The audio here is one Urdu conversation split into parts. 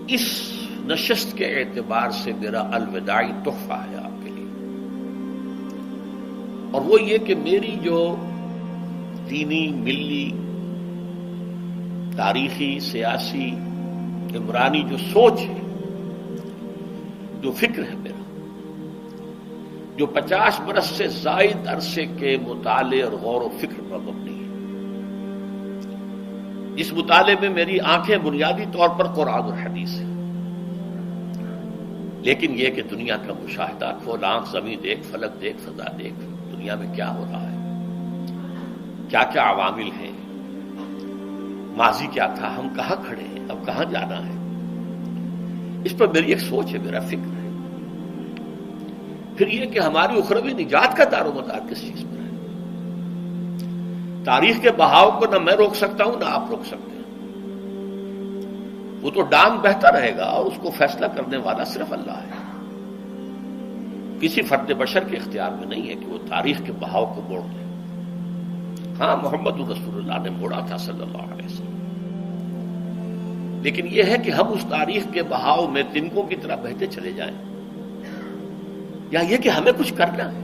اس نشست کے اعتبار سے میرا الوداعی تحفہ ہے آپ کے لیے، اور وہ یہ کہ میری جو دینی، ملی، تاریخی، سیاسی، عمرانی جو سوچ ہے، جو فکر ہے میرا، جو 50 برس سے زائد عرصے کے مطالعے اور غور و فکر پر مبنی ہے، جس مطالعے میں میری آنکھیں بنیادی طور پر قرآن اور حدیث ہے، لیکن یہ کہ دنیا کا مشاہدہ، کھول آنکھ، زمین دیکھ، فلک دیکھ، فضا دیکھ، دنیا میں کیا ہو رہا ہے، کیا کیا عوامل ہیں، ماضی کیا تھا، ہم کہاں کھڑے ہیں، اب کہاں جانا ہے، اس پر میری ایک سوچ ہے، میرا فکر ہے۔ پھر یہ کہ ہماری اخروی نجات کا دار و مدار کس چیز پر ہے۔ تاریخ کے بہاؤ کو نہ میں روک سکتا ہوں، نہ آپ روک سکتے ہیں، وہ تو ڈام بہتا رہے گا، اور اس کو فیصلہ کرنے والا صرف اللہ ہے۔ کسی فرد بشر کے اختیار میں نہیں ہے کہ وہ تاریخ کے بہاؤ کو موڑ دے۔ ہاں، محمد رسول اللہ نے موڑا تھا صلی اللہ علیہ وسلم، لیکن یہ ہے کہ ہم اس تاریخ کے بہاؤ میں تنکوں کی طرح بہتے چلے جائیں، یا یہ کہ ہمیں کچھ کرنا ہے۔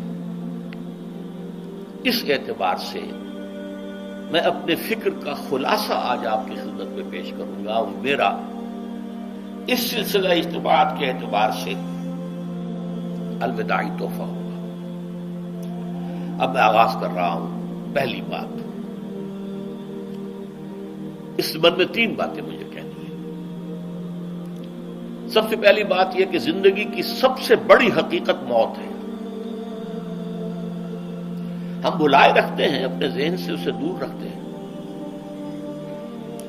اس اعتبار سے میں اپنے فکر کا خلاصہ آج آپ کی خدمت میں پیش کروں گا، اور میرا اس سلسلہ اجتماعات کے اعتبار سے الوداعی تحفہ ہوگا۔ اب میں آغاز کر رہا ہوں۔ پہلی بات، اس سبب میں 3 باتیں مجھے کہنی ہیں۔ سب سے پہلی بات یہ کہ زندگی کی سب سے بڑی حقیقت موت ہے۔ ہم بھلائے رکھتے ہیں، اپنے ذہن سے اسے دور رکھتے ہیں،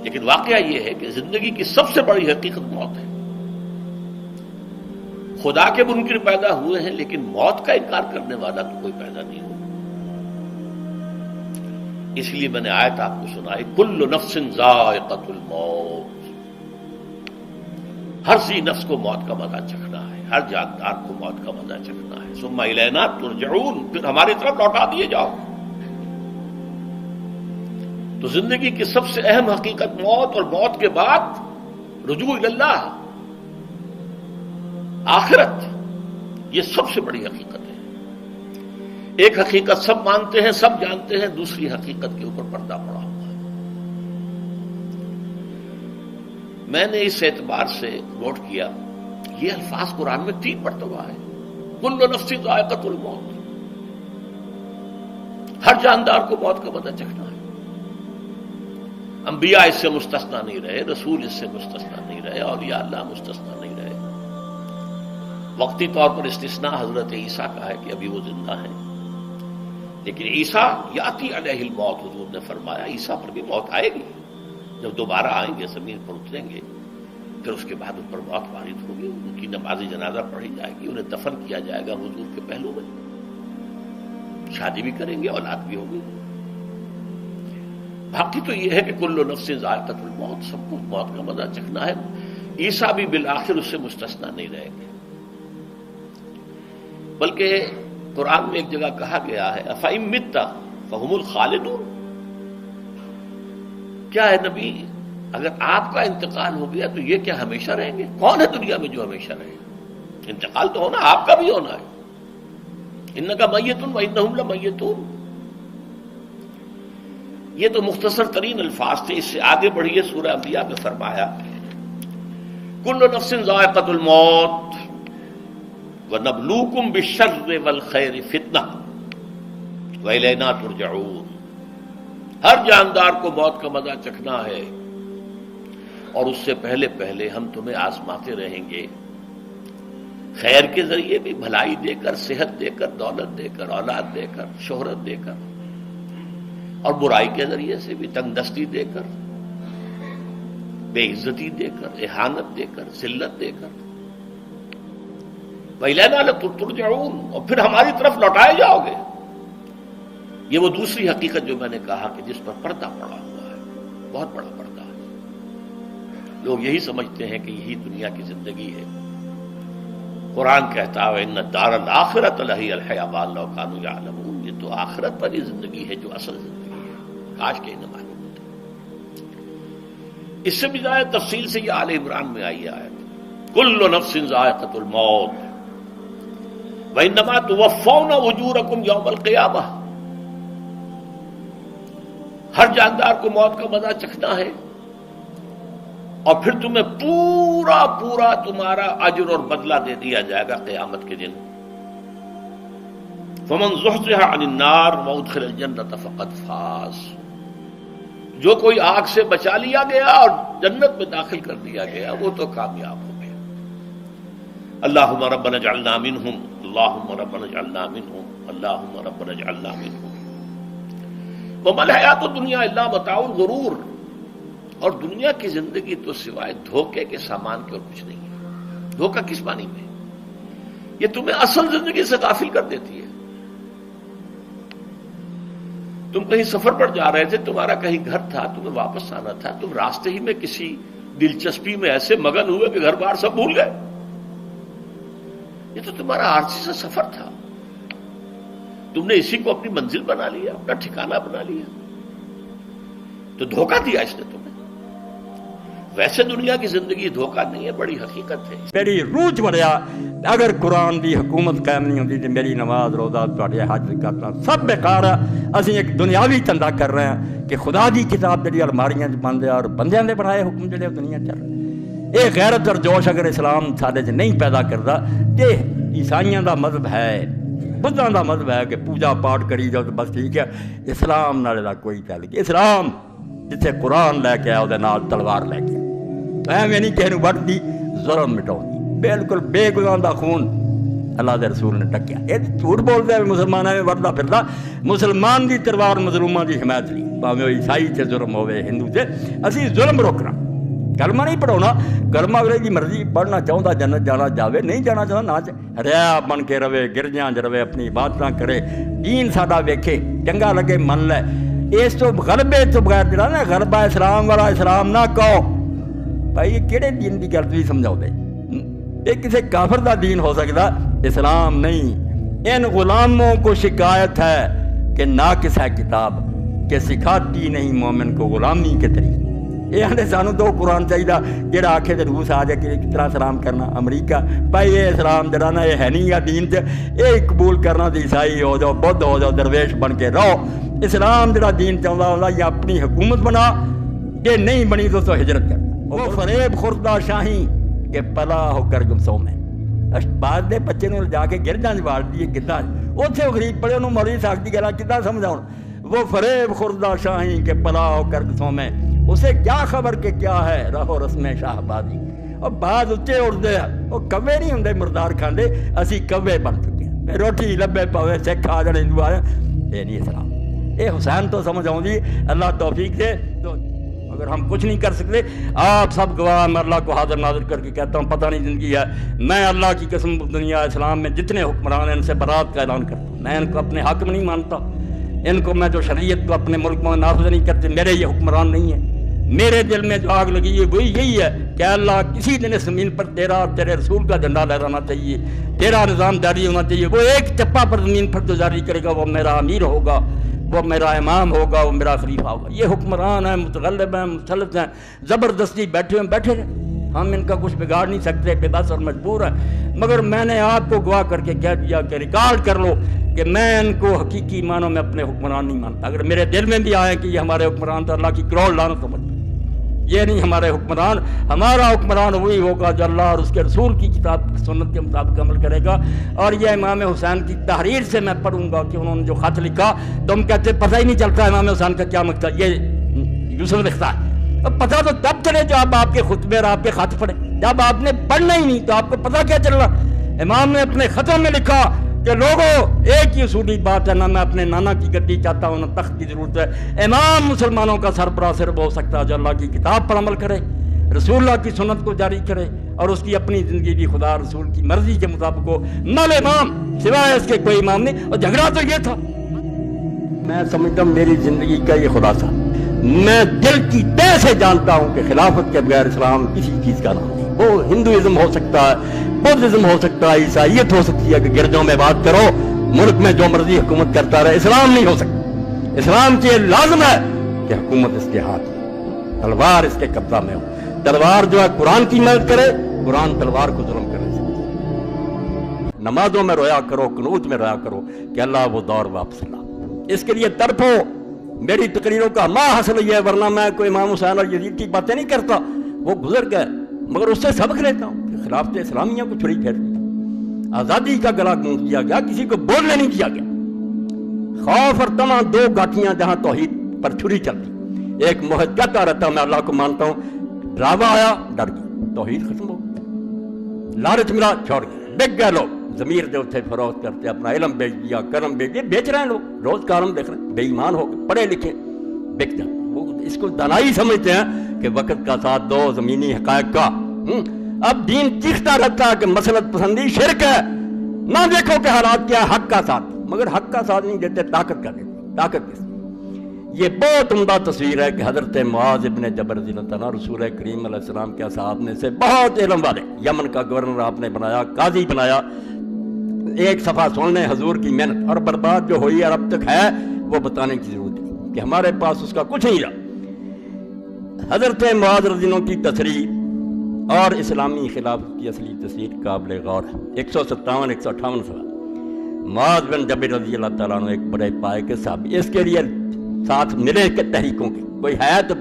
لیکن واقعہ یہ ہے کہ زندگی کی سب سے بڑی حقیقت موت ہے۔ خدا کے منکر پیدا ہوئے ہیں، لیکن موت کا انکار کرنے والا تو کوئی پیدا نہیں ہوا۔ اس لیے میں نے آیت آپ کو سنائی، کل نفس ذائقۃ الموت، ہر ذی نفس کو موت کا مزہ چکھنا ہے، ہر جاندار کو موت کا مزہ چکھنا ہے۔ ثم الینا ترجعون، پھر ہماری طرف لوٹا دیے جاؤ۔ تو زندگی کی سب سے اہم حقیقت موت، اور موت کے بعد رجوع الی اللہ، آخرت، یہ سب سے بڑی حقیقت ہے۔ ایک حقیقت سب مانتے ہیں، سب جانتے ہیں، دوسری حقیقت کے اوپر پردہ پڑا ہوا ہے۔ میں نے اس اعتبار سے نوٹ کیا، یہ الفاظ قرآن میں 3 مرتبہ ہے، کل نفس ذائقۃ الموت، ہر جاندار کو موت کا مزہ چکھنا ہے۔ انبیاء اس سے مستثنا نہیں رہے، رسول اس سے مستثنا نہیں رہے، اولیاء اللہ مستثنا نہیں رہے۔ وقتی طور پر استثناء حضرت عیسیٰ کا ہے کہ ابھی وہ زندہ ہیں، لیکن عیسیٰ یاتی علیہ الموت، حضور نے فرمایا عیسیٰ پر بھی موت آئے گی، جب دوبارہ آئیں گے، زمین پر اتریں گے، پھر اس کے بعد ان پر موت وارد ہوگی، ان کی نماز جنازہ پڑھی جائے گی، انہیں دفن کیا جائے گا حضور کے پہلو میں، شادی بھی کریں گے، اولاد بھی ہوگی۔ باقی تو یہ ہے کہ کل نفس ذائقۃ الموت، سب کو موت کا مزہ چکھنا ہے۔ عیسیٰ بھی بالآخر اس سے مستثنا نہیں رہیں گے، بلکہ قرآن میں ایک جگہ کہا گیا ہے أَفَإِن مِتَّ فَهُمُ الْخَالِدُونَ، کیا ہے نبی، اگر آپ کا انتقال ہو گیا تو یہ کیا ہمیشہ رہیں گے؟ کون ہے دنیا میں جو ہمیشہ رہے؟ انتقال تو ہونا، آپ کا بھی ہونا ہے۔ إِنَّكَ مَيِّتٌ وَإِنَّهُمْ لَمَيِّتُونَ۔ یہ تو مختصر ترین الفاظ تھے۔ اس سے آگے بڑھیے، سورہ انبیاء میں فرمایا کل نفس ذائقۃ الموت وَنَبْلُوكُمْ بِالشَّرِّ وَالْخَيْرِ فِتْنَةً وَإِلَيْنَا تُرْجَعُونَ، ہر جاندار کو موت کا مزہ چکھنا ہے، اور اس سے پہلے پہلے ہم تمہیں آزماتے رہیں گے، خیر کے ذریعے بھی، بھلائی دے کر، صحت دے کر، دولت دے کر، اولاد دے کر، شہرت دے کر، اور برائی کے ذریعے سے بھی، تنگ دستی دے کر، بے عزتی دے کر، اہانت دے کر، ذلت دے کر، وَإِلَيْنَا تُرْجَعُونَ، اور پھر ہماری طرف لوٹائے جاؤ گے۔ یہ وہ دوسری حقیقت جو میں نے کہا کہ جس پر پردہ پڑا ہوا ہے، بہت بڑا پردہ ہے۔ لوگ یہی سمجھتے ہیں کہ یہی دنیا کی زندگی ہے۔ قرآن کہتا ہے إِنَّ الدَّارَ الْآخِرَةَ لَهِيَ الْحَيَوَانُ لَوْ كَانُوا يَعْلَمُونَ، یہ تو آخرت پر ہی زندگی ہے جو اصل زندگی ہے، کاش کہ انہیں معلوم ہوتا۔ اس سے بھی زیادہ تفصیل سے یہ آل عمران میں آئی آیت، کل نفس ذائقۃ الموت وانما توفون اجورکم یوم القیامہ، ہر جاندار کو موت کا مزہ چکھنا ہے اور پھر تمہیں پورا پورا تمہارا اجر اور بدلہ دے دیا جائے گا قیامت کے دن۔ فمن زحزح عن النار وادخل الجنۃ فقد فاز، جو کوئی آگ سے بچا لیا گیا اور جنت میں داخل کر دیا گیا وہ تو کامیاب ہو گیا۔ اللہم ربنا اجعلنا منہم، اللہم ربنا اجعلنا منہم، اللہم ربنا اجعلنا منہم۔ وما الحیات الدنیا الا متاع الغرور، اور دنیا کی زندگی تو سوائے دھوکے کے سامان کے اور کچھ نہیں ہے۔ دھوکہ کس معنی میں؟ یہ تمہیں اصل زندگی سے غافل کر دیتی ہے۔ تم کہیں سفر پر جا رہے تھے، تمہارا کہیں گھر تھا، تمہیں واپس آنا تھا، تم راستے ہی میں کسی دلچسپی میں ایسے مگن ہوئے کہ گھر بار سب بھول گئے۔ یہ تو تمہارا عارضی سا سفر تھا، تم نے اسی کو اپنی منزل بنا لیا، اپنا ٹھکانہ بنا لیا، تو دھوکہ دیا اس نے تمہیں۔ ویسے دنیا کی زندگی دھوکہ نہیں ہے، بڑی حقیقت ہے۔ میری روح چڑیا اگر قرآن دی حکومت قائم نہیں ہوتی تو میری نماز روزہ تواڈے حج کرنا سب بیکار ہے۔ اسی ایک دنیاوی دھندا کر رہے ہیں کہ خدا دی کتاب جڑی الماریاں چ بند ہے اور بندیاں دے بنائے حکم جڑے دنیا چل رہے۔ یہ غیرت اور جوش اگر اسلام سارے چ نہیں پیدا کرتا کہ عیسائیاں دا مذہب ہے، بدھاں دا مذہب ہے کہ پوجا پاٹ کری جاؤ تو بس ٹھیک ہے، اسلام نال دا کوئی تعلق۔ اسلام جتھے قرآن لے کے آیا وہ نال تلوار لے کے ایویں نہیں کہہ وٹتی ظلم مٹاؤ، بالکل بے گناہ دا خون اللہ دے رسول نے ٹکیا۔ یہ جھوٹ بولتے ہیں مسلمانوں میں وردا پھردا، مسلمان دی تلوار مظلوماں دی حمایت لی، بھاویں عیسائی تے ظلم ہوئے ہندو تے، اسی ظلم روکنا، کلمہ نہیں پڑھاونا۔ کلمہ اگلے دی مرضی، پڑھنا چاہتا جنت جانا جاوے، نہیں جانا چاہتا نہ ریا بن کے رہے، گرجاں چ رہے، اپنی عبادتاں کرے، دین ساڈا ویکھے، چنگا لگے من لے۔ اس تو غلبے تو بغیر جڑا نا غلبہ اسلام والا اسلام نہ کہو بھائی، یہ کہڑے دین کی گل تھی سمجھاؤ دے؟ یہ کسی کافر دا دین ہو سکتا، اسلام نہیں۔ ان غلاموں کو شکایت ہے کہ ناقص ہے کتاب، کہ سکھاتی نہیں مومن کو غلامی کے طریقے۔ یہ آدھے سانو تو قرآن چاہیے جہاں آکھے تو روس آ جائے کہ کس طرح سلام کرنا، امریکہ بھائی یہ اسلام جڑا نا یہ ہے نہیں گا دین چ، یہ قبول کرنا تو عیسائی ہو جاؤ، بدھ ہو جاؤ، درویش بن کے رہو۔ اسلام جڑا دین چاہتا ہوتا یا اپنی حکومت بنا، یہ نہیں بنی تو ہجرت کر۔ وہ فریب خوردہ شاہی کہ پلا ہو کر گمسوں میں، بعد دے بچے نو جا کے گرجاں وال دیے کداں اوتھے غریب پڑے انہوں مولوی صاحب دی گلاں کداں سمجھاؤں؟ وہ فریب خوردہ شاہی کہ پلا ہو کر گمسوں میں، اسے کیا خبر کہ کیا ہے رہو رسم شاہ بازی۔ اور بعض اچے اڑتے ہیں، وہ کوے نہیں ہوندے مردار کھاندے، اسی کوے بن چکے ہیں، روٹی لبے پوے سکھ آ جان ہندو آ جان، یہ نہیں اسلام۔ یہ حسین تو سمجھ آؤں جی، اللہ توفیق دے۔ تو اگر ہم کچھ نہیں کر سکتے، آپ سب گواہ، میں اللہ کو حاضر ناظر کر کے کہتا ہوں پتہ نہیں زندگی ہے، میں اللہ کی قسم دنیا اسلام میں جتنے حکمران ہیں ان سے برات کا اعلان کرتا ہوں۔ میں ان کو اپنے حق میں نہیں مانتا، ان کو میں جو شریعت کو اپنے ملک میں نافذ نہیں کرتے، میرے یہ حکمران نہیں ہیں۔ میرے دل میں جو آگ لگی ہے وہی یہی ہے کہ اللہ کسی دن اس زمین پر تیرا اور تیرے رسول کا جھنڈا لہرانا چاہیے، تیرا نظام جاری ہونا چاہیے۔ وہ ایک چپا پر زمین پر جو جاری کرے گا وہ میرا امیر ہوگا، وہ میرا امام ہوگا، وہ میرا خلیفہ ہوگا۔ یہ حکمران ہیں، متغلب ہیں، مسلط ہیں، زبردستی بیٹھے ہیں، ہم ان کا کچھ بگاڑ نہیں سکتے، بے بس اور مجبور ہیں۔ مگر میں نے آپ کو گواہ کر کے کہہ دیا کہ ریکارڈ کر لو کہ میں ان کو حقیقی معنوں میں اپنے حکمران نہیں مانتا۔ اگر میرے دل میں بھی آئے کہ یہ ہمارے حکمران تو اللہ کی کروڑ لعنت سمجھ، یہ نہیں ہمارے حکمران۔ ہمارا حکمران وہی ہوگا جو اللہ اور اس کے رسول کی کتاب سنت کے مطابق عمل کرے گا۔ اور یہ امام حسین کی تحریر سے میں پڑھوں گا کہ انہوں نے جو خط لکھا، تم کہتے پتہ ہی نہیں چلتا امام حسین کا کیا مقصد، یہ یوسف لکھتا ہے۔ اب پتہ تو تب چلے جب آپ کے خطبے اور آپ کے خط پڑھے، جب آپ نے پڑھنا ہی نہیں تو آپ کو پتہ کیا چل رہا؟ امام نے اپنے خطوں میں لکھا کہ لوگوں ایک ہی اصولی بات ہے، نہ میں اپنے نانا کی گدی چاہتا ہوں، نہ تخت کی ضرورت ہے۔ امام مسلمانوں کا سربراہ صرف ہو سکتا ہے جو اللہ کی کتاب پر عمل کرے، رسول اللہ کی سنت کو جاری کرے اور اس کی اپنی زندگی بھی خدا رسول کی مرضی کے مطابق ہو۔ نل امام سوائے اس کے کوئی امام نہیں۔ اور جھگڑا تو یہ تھا، میں سمجھتا ہوں میری زندگی کا یہ خلاصہ، میں دل کی تہ سے جانتا ہوں کہ خلافت کے بغیر اسلام کسی چیز کا نام نہیں۔ وہ ہندوازم ہو سکتا ہے، بدھزم ہو سکتا ہے، عیسائیت ہو سکتی ہے کہ گرجوں میں بات کرو، ملک میں جو مرضی حکومت کرتا رہے، اسلام نہیں ہو سکتا۔ اسلام کی لازم ہے کہ حکومت اس کے ہاتھ میں، تلوار اس کے قبضہ میں ہو۔ تلوار جو ہے قرآن کی مدد کرے، قرآن تلوار کو ظلم کرنے سے۔ نمازوں میں رویا کرو، قنوت میں رویا کرو کہ اللہ وہ دور واپس لا۔ اس کے لیے تڑپو۔ میری تقریروں کا ماں حاصل یہ ہے، ورنہ میں کوئی امام حسین اور یزید کی باتیں نہیں کرتا، وہ گزر گئے، مگر اس سے سبق لیتا ہوں کہ خلافت اسلامیہ کو چھری پھیر دی، آزادی کا گلا گونج دیا گیا، کسی کو بولنے نہیں دیا گیا۔ خوف اور طمع دو گاٹیاں جہاں توحید پر چھری چلتی، ایک محض کہتا رہتا میں اللہ کو مانتا ہوں، ڈراوا آیا ڈر گیا، توحید ختم ہو گئی، لالچ ملا چھوڑ گیا، بک گئے لوگ، ضمیر جو تھے فروخت کرتے، اپنا علم بیچ دیا، کرم بیچ دیا، بیچ رہے ہیں لوگ، روز کارم دیکھ رہے ہیں، بے ایمان ہو گئے، پڑھے لکھے بک جاتے، وہ اس کو دانائی سمجھتے ہیں کہ وقت کا ساتھ دو زمینی حقائق کا۔ اب دین چیختا رہتا ہے کہ مسلط پسندی شرک ہے، نہ دیکھو کہ حالات کیا ہے، حق کا ساتھ، مگر حق کا ساتھ نہیں دیتے، طاقت کا دیتے، طاقت کس؟ یہ بہت عمدہ تصویر ہے کہ حضرت معاذ ابن جبل رضی اللہ عنہ رسول کریم علیہ السلام کے اصحاب میں سے بہت علم والے، یمن کا گورنر آپ نے بنایا، قاضی بنایا، ایک صفحہ سن لیں حضور کی محنت اور برباد جو ہوئی اور اب تک ہے وہ بتانے کی ضرورت نہیں کہ ہمارے پاس اس کا کچھ نہیں رہا۔ حضرت معاذ رضی اللہ عنہ کی تصریح اور اسلامی خلافت کی اصلی تصویر قابل غور ہے۔ 157 158 سوال۔ معاذ بن جبل رضی اللہ تعالیٰ عنہ ایک بڑے پائے کے صحابی، اس کے لیے ساتھ ملے کہ تحریکوں کی کوئی ہے تو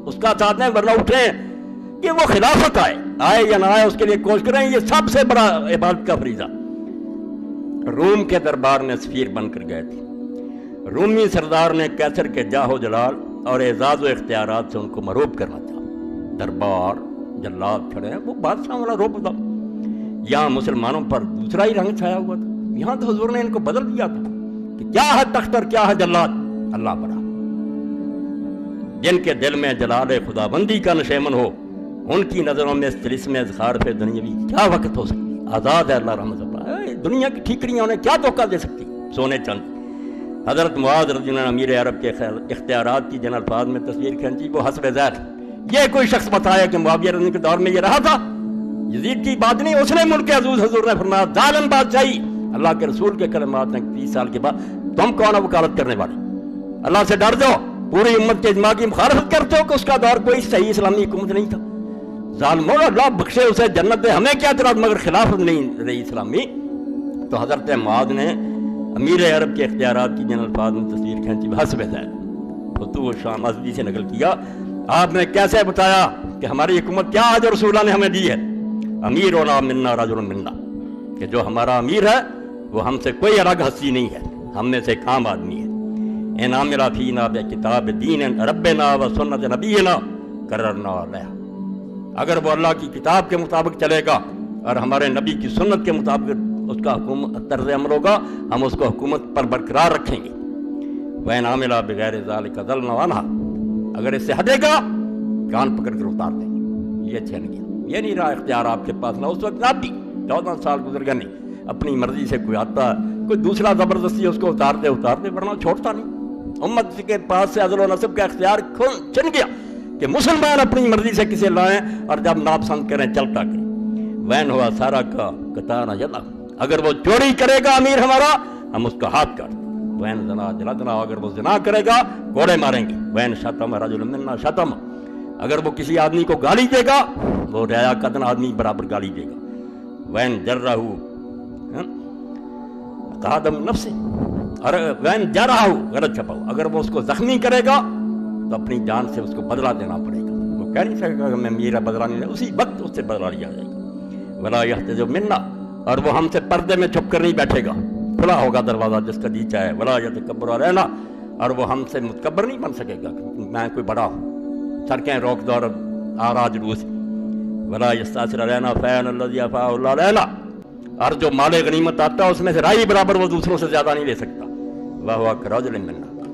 اس کا ساتھ نہیں، ورنہ اٹھیں کہ وہ خلافت آئے یا نہ آئے اس کے لیے کوشش کریں، یہ سب سے بڑا عبادت کا فریضہ۔ روم کے دربار میں سفیر بن کر گئے تھے، رومی سردار نے کیسر کے جاہ و جلال اور اعزاز و اختیارات سے ان کو مروب کرنا چاہا۔ دربار جلاد کھڑے ہیں، وہ بادشاہ والا روب تھا، یہاں مسلمانوں پر دوسرا ہی رنگ چھایا ہوا تھا، یہاں تو حضور نے ان کو بدل دیا تھا کہ کیا ہے تخت اور کیا ہے جلاد، اللہ بڑا۔ جن کے دل میں جلال خدا بندی کا نشیمن ہو، ان کی نظروں میں اس طلسم اذخار پہ دنیاوی کیا وقت ہو سکتی، آزاد ہے اللہ رحمت اللہ، دنیا کی ٹھیکریاں انہیں کیا دھوکہ دے سکتی، سونے چند۔ حضرت معاذ رضی اللہ عنہ امیر عرب کے اختیارات کی جن الفاظ میں تصویر کھینچی وہ حسب ذات، یہ کوئی شخص بتایا کہ معاویہ رضی کے دور میں یہ رہا تھا، یزید کی بات نہیں، اس نے ملک عزوز حضور نے فرمایا ظالم بادشاہی، اللہ کے رسول کے کلمات ہیں 30 سال کے بعد تم کون ہو وکالت کرنے والے، اللہ سے ڈر جاؤ، پوری امت کے اجماع کی مخالفت کرتے ہو کہ اس کا دور کوئی صحیح اسلامی حکومت نہیں تھا، ظالموں اللہ بخشے اسے جنت دے، ہمیں کیا اعتراض، مگر خلافت نہیں رہی اسلامی۔ تو حضرت معاذ نے امیر عرب کے اختیارات کی جن الفاظ میں تصویر کھینچی حسب ذات، فتوح شام ازدی سے نقل کیا، آپ نے کیسے بتایا کہ ہماری حکومت کیا آج رسول اللہ نے ہمیں دی ہے، امیرنا منا رجل منا، کہ جو ہمارا امیر ہے وہ ہم سے کوئی الگ ہستی نہیں ہے، ہم میں سے ایک عام آدمی ہے۔ ان عامل فینا بکتاب دین ربنا و سنت نبینا قررنا علیہ، اگر وہ اللہ کی کتاب کے مطابق چلے گا اور ہمارے نبی کی سنت کے مطابق اس کا حکومت طرز عمل ہوگا، ہم اس کو حکومت پر برقرار رکھیں گے۔ وَإِنْ عَمِلَ بِغَيْرِ ذَلِكَ ضَلْنَا عَنْهَا، اگر اس سے ہٹے گا کان پکڑ کر اتار دیں گے، یہ چھن گیا، یہ نہیں رہا اختیار آپ کے پاس، نہ اس وقت نہ بھی 14 سال گزر گئے نہیں، اپنی مرضی سے کوئی آتا ہے، کوئی دوسرا زبردستی اس کو اتار دے، ورنہ چھوڑتا نہیں۔ امت کے پاس سے عدل و نصب کا اختیار چھن گیا کہ مسلمان اپنی مرضی سے کسے لائیں اور جب ناپسند کریں چلتا کریں۔ وین ہوا سارا کا کتانا جلا، اگر وہ چوری کرے گا امیر ہمارا ہم اس کا ہاتھ کاٹ دیں، وین زنا جلدنا، اگر وہ زنا کرے گا کوڑے ماریں گے، وین شتم رجل منا شتم، اگر وہ کسی آدمی کو گالی دے گا وہ ریا قدن آدمی برابر گالی دے گا، وین جرہ قادم نفسی، اور وین جرہ غلط چھپاؤ، اگر وہ اس کو زخمی کرے گا تو اپنی جان سے اس کو بدلہ دینا پڑے گا، وہ کہہ نہیں سکے گا کہ میں میرا بدلہ نہیں لیا، اسی وقت اس سے بدلہ لیا جائے گا۔ ولا یحتجب منا، اور وہ ہم سے پردے میں چھپ کر نہیں بیٹھے گا، کھلا ہوگا دروازہ جس کا جی چاہے، ولا یتکبر علینا، اور وہ ہم سے متکبر نہیں بن سکے گا، میں کوئی بڑا ہوں، سڑکیں روک دو اور آرا جلوس، ولا یستاثر علینا فین الذی افاء اللہ علینا، اور جو مال غنیمت آتا ہے اس میں سے رائی برابر وہ دوسروں سے زیادہ نہیں لے سکتا، وہو کرجل منا،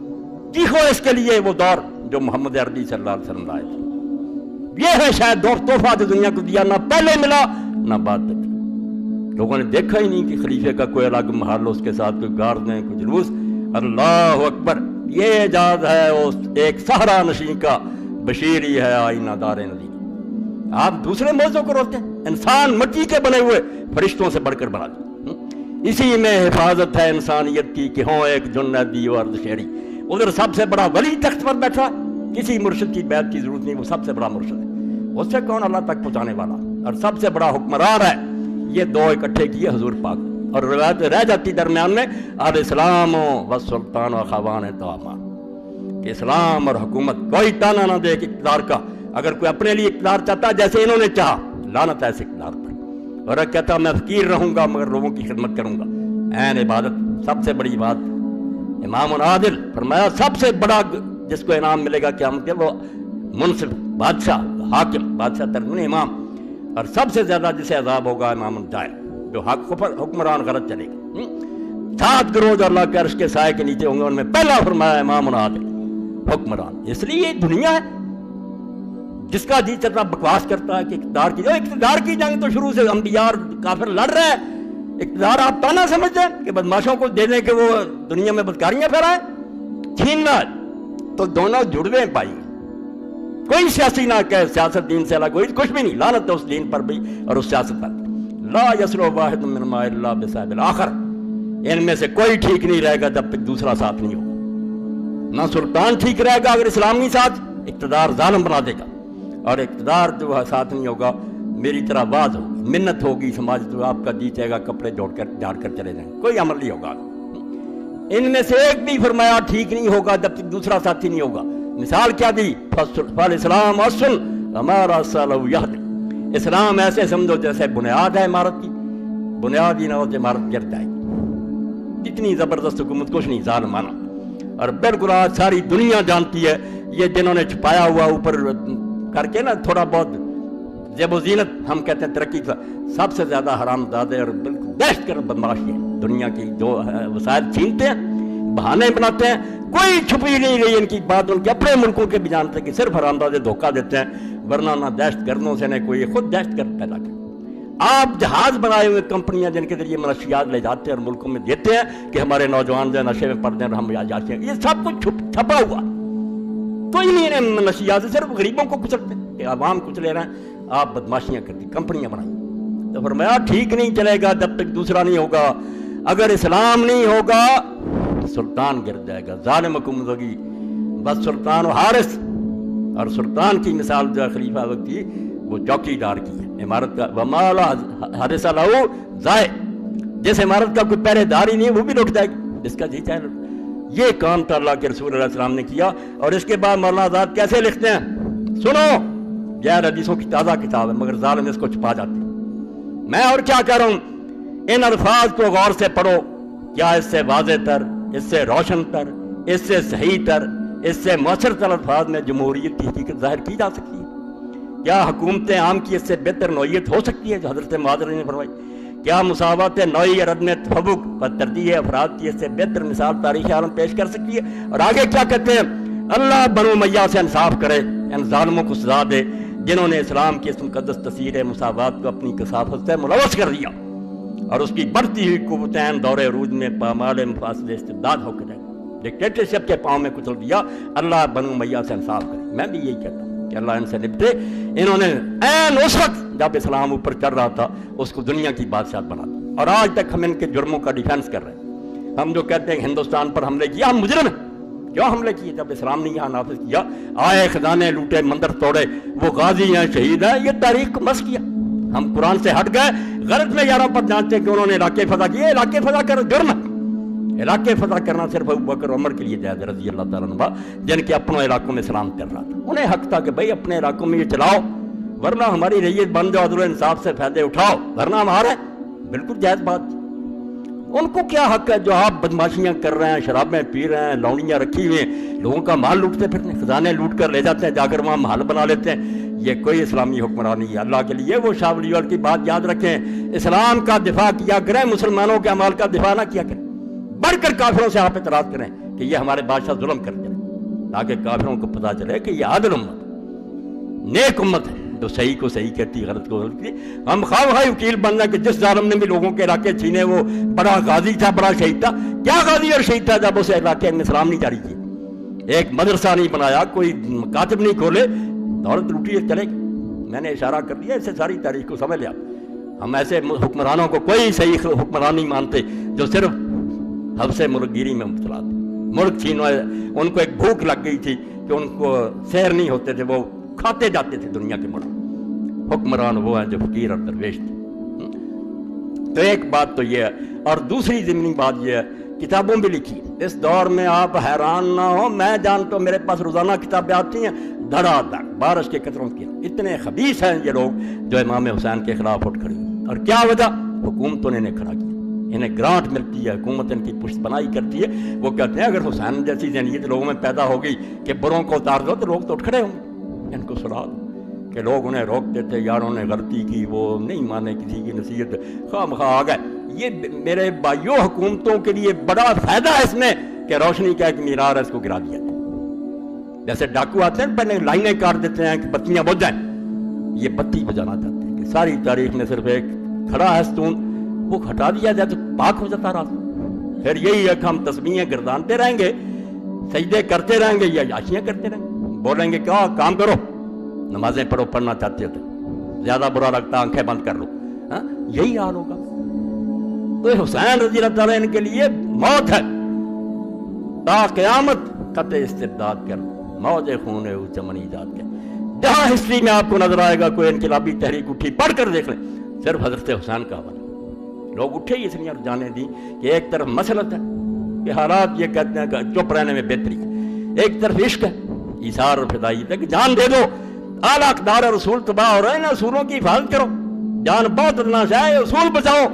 چیخو اس کے لیے وہ دور جو محمد عربی صلی اللہ علیہ وسلم لائے تھے، یہ ہے شاید دور تحفہ جو دنیا کو دیا، نہ پہلے ملا نہ بعد تک، لوگوں نے دیکھا ہی نہیں کہ خلیفے کا کوئی الگ محل، اس کے ساتھ کوئی گاردیں، کوئی جلوس، اللہ اکبر، یہ اعجاز ہے اس ایک صحرا نشین کا، بشیر ہی ہے آئینہ دار نظیر۔ آپ دوسرے موضوع کو روکتے ہیں، انسان مٹی کے بنے ہوئے فرشتوں سے بڑھ کر بنا دیا، اسی میں حفاظت ہے انسانیت کی کہ ہوں ایک جنیدی و اردشہری، ادھر سب سے بڑا ولی تخت پر بیٹھا، کسی مرشد کی بیعت کی ضرورت نہیں، وہ سب سے بڑا مرشد ہے، اس سے کون اللہ تک پہنچانے والا؟ اور سب سے بڑا حکمران ہے، یہ دو اکٹھے کیے حضور پاک، اور روایت رہ جاتی درمیان میں الاسلام و سلطان و خوان دامان، کہ اسلام اور حکومت کوئی تانا نہ دے کہ اقتدار کا، اگر کوئی اپنے لیے اقتدار چاہتا ہے جیسے انہوں نے چاہا، لعنت ہے اس اقتدار پر، اور کہتا میں فقیر رہوں گا مگر لوگوں کی خدمت کروں گا، عین عبادت۔ سب سے بڑی بات امام عادل فرمایا سب سے بڑا جس کو انعام ملے گا قیامت کے وہ منصف بادشاہ حاکم، بادشاہ ترجمہ امام، اور سب سے زیادہ جسے عذاب ہوگا امام الجائر، جو حکمران غلط چلے گا۔ 7 گروہ جو اللہ کے عرش کے سائے کے نیچے ہوں گے ان میں پہلا فرمایا امام عادل حکمران۔ اس لیے یہ دنیا ہے جس کا جی چلتا بکواس کرتا ہے کہ اقتدار کی جنگ تو شروع سے انبیاء اور کافر لڑ رہے ہیں، اقتدار آپ تانا سمجھتے ہیں کہ بدماشوں کو دے دیں کہ وہ دنیا میں بدکاریاں پھیلائیں، چھیننا تو دونوں جڑوے پائی، کوئی سیاسی نہ کہے سیاست دین سے الگ کوئی کچھ بھی نہیں، لعنت ہے اس دین پر بھی اور اس سیاست پر۔ لا یسلو واحد منہما الا بصاحب الاخر، ان میں سے کوئی ٹھیک نہیں رہے گا جب تک دوسرا ساتھ نہیں ہوگا۔ نہ سلطان ٹھیک رہے گا اگر اسلام نہیں ساتھ، اقتدار ظالم بنا دے گا، اور اقتدار جو ساتھ نہیں ہوگا میری طرح باز ہوگی، منت ہوگی سماج تو آپ کا جی چاہے گا کپڑے جھاڑ کر چلے جائیں، کوئی عمل نہیں ہوگا۔ ان میں سے ایک بھی فرمایا ٹھیک نہیں ہوگا جب تک دوسرا ساتھی نہیں ہوگا۔ مثال کیا دی؟ فالاسلام اصل ہمارا صالح یہد، اسلام ایسے سمجھو جیسے بنیاد ہے عمارت کی، بنیاد ہی نہ ہو تو عمارت گر جائے گی، اتنی زبردست حکومت کچھ نہیں ظالمانہ۔ اور بالکل آج ساری دنیا جانتی ہے یہ جنہوں نے چھپایا ہوا اوپر کر کے نا تھوڑا بہت زیب و زینت ہم کہتے ہیں ترقی کا، سب سے زیادہ حرام زادے اور بالکل دہشت گرد بدماشی ہے دنیا کی، جو وسائل چھینتے ہیں، بہانے بناتے ہیں، کوئی چھپی نہیں رہی ان کی بات، ان کے اپنے ملکوں کے بھی جانتے ہیں کہ صرف حرام زادے دھوکہ دیتے ہیں، ورنہ نہ دہشت گردوں سے نہ کوئی، خود دہشت گرد پیدا کرتے۔ آپ جہاز بنائے ہوئے کمپنیاں جن کے ذریعے منشیات لے جاتے ہیں اور ملکوں میں دیتے ہیں کہ ہمارے نوجوان جو نشے میں پڑ جائیں اور ہم جاتے ہیں، یہ سب کچھ چھپا ہوا، کوئی نہیں انہیں منشیات سے، صرف غریبوں کو کچلتے ہیں، عوام کچلے رہے ہیں، آپ بدماشیاں کرتی، کمپنیاں بنائی۔ تو فرمایا ٹھیک نہیں چلے گا جب تک دوسرا نہیں ہوگا، اگر اسلام نہیں ہوگا سلطان گر جائے گا، ظالم حکومت ہوگی، بس سلطان و حارس، اور سلطان کی مثال جو خلیفہ وقت کی وہ چوکی دار کی ہے عمارت کا، ومالا حارس لہو ضائع، جس عمارت کا کوئی پہرے دار ہی نہیں وہ بھی لٹ جائے گی، جس کا جی چاہے لٹ۔ یہ کام تو اللہ کے رسول علیہ السلام نے کیا، اور اس کے بعد مولانا آزاد کیسے لکھتے ہیں؟ سنو، غیر حدیثوں کی تازہ کتاب ہے مگر ظالم اس کو چھپا جاتی۔ میں اور کیا کہہ رہا ہوں، ان الفاظ کو غور سے پڑھو، کیا اس سے واضح تر، اس سے روشن تر، اس سے صحیح تر، اس سے مؤثر تر الفاظ میں جمہوریت کی حقیقت ظاہر کی جا سکتی ہے؟ کیا حکومت عام کی اس سے بہتر نوعیت ہو سکتی ہے جو حضرت معاذ نے فرمائی؟ کیا مساوات نوعی اور عدم تفوق و ترجیح افراد کی اس سے بہتر مثال تاریخ عالم پیش کر سکتی ہے؟ اور آگے کیا کہتے ہیں؟ اللہ بنو امیہ سے انصاف کرے، ان ظالموں کو سزا دے جنہوں نے اسلام کی اس مقدس تصویر مساوات کو اپنی کثافت سے ملوث کر دیا، اور اس کی بڑھتی ہوئی قوتیں دور عروج میں پامال مفاسد استبداد ہو کر ڈکٹیٹرشپ کے پاؤں میں کچل دیا۔ اللہ بنو امیہ سے انصاف کرے۔ میں بھی یہی کہتا ہوں کہ اللہ ان سے نپٹے۔ انہوں نے عین اس وقت جب اسلام اوپر چڑھ رہا تھا اس کو دنیا کی بادشاہت بنا دیا، اور آج تک ہم ان کے جرموں کا ڈیفینس کر رہے ہیں۔ ہم جو کہتے ہیں کہ ہندوستان پر حملے کیا، ہم مجرم ہیں۔ کیوں حملے کیے؟ جب اسلام نے یہاں نافذ کیا، آئے خزانے لوٹے، مندر توڑے، وہ غازی ہیں، شہید ہیں، یہ تاریخ کو مس کیا۔ ہم قرآن سے ہٹ گئے، غلط میں یاروں پر جانتے کہ انہوں نے علاقے فتح کیے۔ علاقے فتح کر جرم ہے، علاقے فتح کرنا صرف ابو بکر عمر کے لیے جائز رضی اللہ تعالیٰ عنہ، جن کے اپنے علاقوں میں اسلام چل رہا تھا۔ انہیں حق تھا کہ بھائی اپنے علاقوں میں یہ چلاؤ، ورنہ ہماری ریت بن جاؤ، عدل و انصاف سے فائدے اٹھاؤ، ورنہ ہمارے بالکل جائز بات۔ ان کو کیا حق ہے جو آپ بدماشیاں کر رہے ہیں، شرابیں پی رہے ہیں، لونیاں رکھی ہوئی ہیں، لوگوں کا مال لوٹتے پھرتے ہیں، خزانے لوٹ کر لے جاتے ہیں، جا کر وہاں محل بنا لیتے ہیں۔ یہ کوئی اسلامی حکمرانی ہے اللہ کے لیے۔ وہ شاہ ولی اللہ کی بات یاد رکھیں، اسلام کا دفاع کیا کریں، مسلمانوں کے اعمال کا دفاع نہ کیا کریں۔ بڑھ کر کافروں سے آپ اعتراض کریں کہ یہ ہمارے بادشاہ ظلم کرتے ہیں، تاکہ کافروں کو پتہ چلے کہ یہ عادل امت، نیک امت ہے، جو صحیح کو صحیح کہتی، غلط کو غلط کہتی۔ ہم خواہ وکیل بننا کہ جس ظالم نے بھی لوگوں کے علاقے چھینے وہ بڑا غازی تھا، بڑا شہید تھا۔ کیا غازی اور شہید تھا جب اسے علاقے میں اسلام نہیں جاری کیے، ایک مدرسہ نہیں بنایا، کوئی مکاتب نہیں کھولے، دولت لوٹی چلے گی۔ میں نے اشارہ کر دیا، اس سے ساری تاریخ کو سمجھ لیا۔ ہم ایسے حکمرانوں کو کوئی صحیح حکمران نہیں مانتے جو صرف حبس ملک گیری میں مبتلا تھے، ملک چھینو۔ ان کو ایک بھوک لگ گئی تھی کہ ان کو سیر نہیں ہوتے تھے، وہ کھاتے جاتے تھے دنیا کے ملک۔ حکمران وہ ہیں جو فقیر اور درویش تھے۔ تو ایک بات تو یہ ہے، اور دوسری ضمنی بات یہ ہے، کتابوں بھی لکھی اس دور میں، آپ حیران نہ ہو، میں جانتا ہوں میرے پاس روزانہ کتابیں آتی ہیں دھڑا دھڑ بارش کے قطروں کی، اتنے خبیث ہیں یہ لوگ جو امام حسین کے خلاف اٹھ کھڑے ہوئے۔ اور کیا وجہ؟ حکومتوں نے انہیں کھڑا کیا، انہیں گرانٹ ملتی ہے، حکومت ان کی پشت پناہی کرتی ہے۔ وہ کہتے ہیں اگر حسین جیسی ذہنیت لوگوں میں پیدا ہو گئی کہ بروں کو اتار دو تو لوگ تو اٹھ کھڑے ہوں گے، ان کو سنا دو۔ کہ لوگ انہیں روکتے تھے، یاروں نے غلطی کی، وہ نہیں مانے کسی کی نصیحت، خواہ مخواہ آ گئے۔ یہ میرے بھائیوں حکومتوں کے لیے بڑا فائدہ ہے اس میں کہ روشنی کا ایک مینار ہے، اس کو گرا دیا جائے۔ جیسے ڈاکو آتے ہیں پہلے لائنیں کاٹ دیتے ہیں کہ بتیاں بجھ جائیں، یہ بتی بجانا چاہتے ہیں کہ ساری تاریخ میں صرف ایک کھڑا ہے ستون، وہ ہٹا دیا جائے تو پاک ہو جاتا راستہ۔ پھر یہی ہے کہ ہم تسبیحیں گردانتے رہیں گے، سجدے کرتے رہیں گے یا عیاشیاں کرتے رہیں گے، بولیں گے کیا کام کرو، نمازیں پڑھو، پڑھنا چاہتے ہو تو زیادہ برا لگتا آنکھیں بند کر لو، ہاں یہی حال ہوگا۔ تو حسین رضی اللہ تعالیٰ ان کے لیے موت ہے، تا قیامت قطع استبداد کر، موج خون او چمن ایجاد کر۔ جہاں ہسٹری میں آپ کو نظر آئے گا کوئی انقلابی تحریک اٹھی، پڑھ کر دیکھ لیں، صرف حضرت حسین کا حوالہ۔ لوگ اٹھے اس لیے جانے دی کہ ایک طرف مسلط ہے کہ حالات یہ کہتے ہیں کہ چپ رہنے میں بہتری ہے، ایک طرف عشق ہے، ایثار اور فدائیت ہے کہ جان دے دو، اعلیٰ اقدار اور اصول تباہ ہو رہے ہیں، اصولوں کی حفاظت کرو، جان بہت اتنا ہے، اصول بچاؤ۔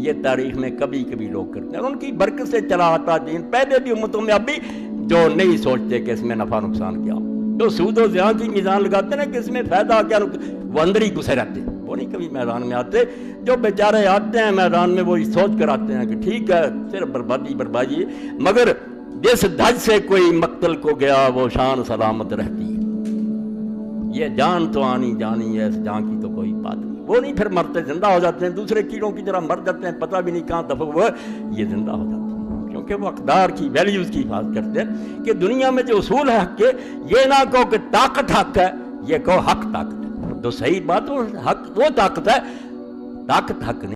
یہ تاریخ میں کبھی کبھی لوگ کرتے ہیں، اور ان کی برکت سے چلا آتا دین پہلے بھی امتوں میں اب بھی جو نہیں سوچتے کہ اس میں نفع نقصان کیا ہو، جو سود و زیاں کی میزان لگاتے ہیں کہ اس میں فائدہ کیا، وہ اندر ہی گھسے رہتے ہیں، وہ نہیں کبھی میدان میں آتے۔ جو بیچارے آتے ہیں میدان میں وہ سوچ کر آتے ہیں کہ ٹھیک ہے صرف بربادی بربادی، مگر جس دھج سے کوئی مقتل کو گیا وہ شان سلامت رہتی ہے۔ یہ جان تو آنی جانی ہے، اس جان کی تو کوئی بات نہیں، وہ نہیں پھر مرتے، زندہ ہو جاتے ہیں، دوسرے کیڑوں کی طرح مر جاتے ہیں، پتہ بھی نہیں کہاں دفع ہوا، یہ زندہ ہو جاتے ہیں کیونکہ وہ اقدار کی ویلیوز کی حفاظت کرتے ہیں کہ دنیا میں جو اصول ہے حق کے، یہ نہ کہو کہ طاقت حق ہے، یہ کہو حق طاقت ہے۔ تو صحیح بات، وہ حق وہ طاقت ہے، طاقت حق نہیں۔